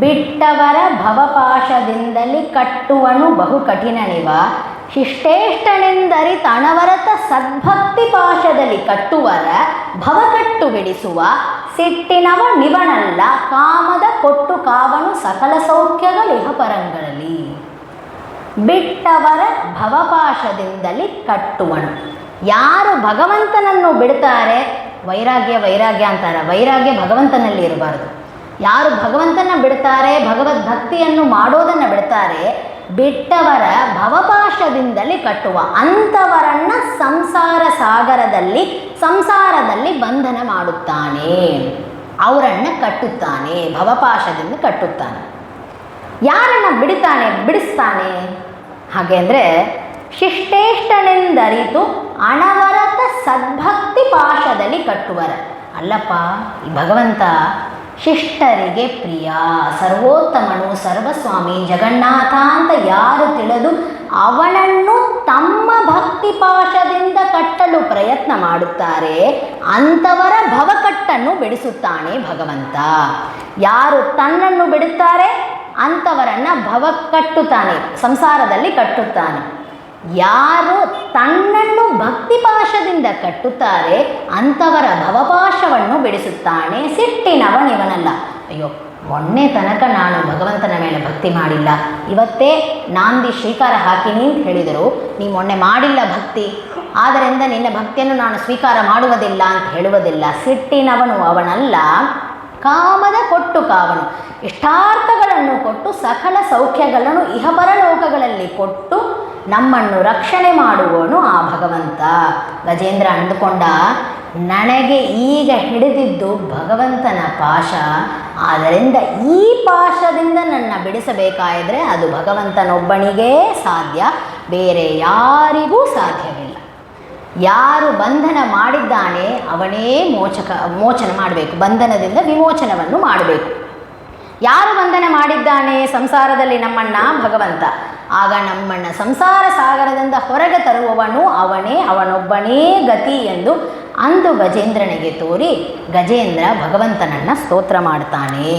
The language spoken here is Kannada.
ಬಿಟ್ಟವರ ಭವಪಾಶದಿಂದಲಿ ಕಟ್ಟುವನು ಬಹು ಕಠಿಣನಿವ. ಶಿಷ್ಟೇಷ್ಟನೆಂದರಿತಣವರತ ಸದ್ಭಕ್ತಿ ಪಾಶದಲ್ಲಿ ಕಟ್ಟುವರ ಭವಕಟ್ಟು ಬಿಡಿಸುವ. ಸಿಟ್ಟಿನವ ನಿವನಲ್ಲ ಕಾಮದ ಕೊಟ್ಟು ಕಾವನು ಸಕಲ ಸೌಖ್ಯಗಳಿಹ ಪರಂಗಳಲ್ಲಿ. ಬಿಟ್ಟವರ ಭವಪಾಶದಿಂದಲಿ ಕಟ್ಟುವನು. ಯಾರು ಭಗವಂತನನ್ನು ಬಿಡ್ತಾರೆ, ವೈರಾಗ್ಯ ಅಂತಾರೆ. ವೈರಾಗ್ಯ ಭಗವಂತನಲ್ಲಿ ಇರಬಾರ್ದು. ಯಾರು ಭಗವಂತನ ಬಿಡ್ತಾರೆ, ಭಗವದ್ಭಕ್ತಿಯನ್ನು ಮಾಡೋದನ್ನು ಬಿಡ್ತಾರೆ, ಬಿಟ್ಟವರ ಭವಪಾಶದಿಂದಲೇ ಕಟ್ಟುವ. ಅಂಥವರನ್ನು ಸಂಸಾರದಲ್ಲಿ ಬಂಧನ ಮಾಡುತ್ತಾನೆ, ಅವರನ್ನು ಕಟ್ಟುತ್ತಾನೆ, ಭವಪಾಶದಿಂದ ಕಟ್ಟುತ್ತಾನೆ. ಯಾರನ್ನು ಬಿಡಿಸ್ತಾನೆ ಹಾಗೆ ಅಂದರೆ, ಶಿಷ್ಟೇಷ್ಟನೆಂದರಿತು ಅನವರತ ಸದ್ಭಕ್ತಿ ಪಾಶದಲ್ಲಿ ಕಟ್ಟುವರ. ಅಲ್ಲಪ್ಪ, ಈ ಭಗವಂತ ಶಿಷ್ಟರಿಗೆ ಪ್ರಿಯ, ಸರ್ವೋತ್ತಮನು, ಸರ್ವಸ್ವಾಮಿ, ಜಗನ್ನಾಥ ಅಂತ ಯಾರು ತಿಳಿದು ಅವನನ್ನು ತಮ್ಮ ಭಕ್ತಿ ಪಾಶದಿಂದ ಕಟ್ಟಲು ಪ್ರಯತ್ನ ಮಾಡುತ್ತಾರೆ, ಅಂಥವರ ಭವಕಟ್ಟನ್ನು ಬಿಡಿಸುತ್ತಾನೆ ಭಗವಂತ. ಯಾರು ತನ್ನನ್ನು ಬಿಡುತ್ತಾರೆ ಅಂಥವರನ್ನು ಭವಕಟ್ಟುತ್ತಾನೆ, ಸಂಸಾರದಲ್ಲಿ ಕಟ್ಟುತ್ತಾನೆ. ಯಾರು ತನ್ನನ್ನು ಭಕ್ತಿಪಾಶದಿಂದ ಕಟ್ಟುತ್ತಾರೆ ಅಂಥವರ ಭವಪಾಶವನ್ನು ಬಿಡಿಸುತ್ತಾನೆ. ಸಿಟ್ಟಿನವನಿವನಲ್ಲ. ಅಯ್ಯೋ, ಮೊನ್ನೆ ತನಕ ನಾನು ಭಗವಂತನ ಮೇಲೆ ಭಕ್ತಿ ಮಾಡಿಲ್ಲ, ಇವತ್ತೇ ನಾಂದಿ ಸ್ವೀಕಾರ ಹಾಕಿನಿ ಅಂತ ಹೇಳಿದರು. ನೀ ಮೊನ್ನೆ ಮಾಡಿಲ್ಲ ಭಕ್ತಿ, ಆದ್ದರಿಂದ ನಿನ್ನ ಭಕ್ತಿಯನ್ನು ನಾನು ಸ್ವೀಕಾರ ಮಾಡುವುದಿಲ್ಲ ಅಂತ ಹೇಳುವುದಿಲ್ಲ. ಸಿಟ್ಟಿನವನು ಅವನಲ್ಲ, ಕಾಮದ ಕೊಟ್ಟು ಕಾವನು. ಇಷ್ಟಾರ್ಥಗಳನ್ನು ಕೊಟ್ಟು ಸಕಲ ಸೌಖ್ಯಗಳನ್ನು ಇಹಪರಲೋಕಗಳಲ್ಲಿ ಕೊಟ್ಟು ನಮ್ಮನ್ನು ರಕ್ಷಣೆ ಮಾಡುವವನು ಆ ಭಗವಂತ. ಗಜೇಂದ್ರ ಅಂದುಕೊಂಡ, ನನಗೆ ಈಗ ಹಿಡಿದಿದ್ದು ಭಗವಂತನ ಪಾಶ, ಆದ್ದರಿಂದ ಈ ಪಾಶದಿಂದ ನನ್ನ ಬಿಡಿಸಬೇಕಾದರೆ ಅದು ಭಗವಂತನೊಬ್ಬನಿಗೇ ಸಾಧ್ಯ, ಬೇರೆ ಯಾರಿಗೂ ಸಾಧ್ಯವಿಲ್ಲ. ಯಾರು ಬಂಧನ ಮಾಡಿದ್ದಾನೆ ಅವನೇ ಮೋಚನ ಮಾಡಬೇಕು, ಬಂಧನದಿಂದ ವಿಮೋಚನವನ್ನು ಮಾಡಬೇಕು. ಯಾರು ಬಂಧನ ಮಾಡಿದ್ದಾನೆ ಸಂಸಾರದಲ್ಲಿ ನಮ್ಮನ್ನು? ಭಗವಂತ. ಆಗ ನಮ್ಮನ್ನು ಸಂಸಾರ ಸಾಗರದಿಂದ ಹೊರಗೆ ತರುವವನು ಅವನೇ, ಅವನೊಬ್ಬನೇ ಗತಿ ಎಂದು ಅಂದು ಗಜೇಂದ್ರನಿಗೆ ತೋರಿ ಗಜೇಂದ್ರ ಭಗವಂತನನ್ನು ಸ್ತೋತ್ರ ಮಾಡ್ತಾನೆ.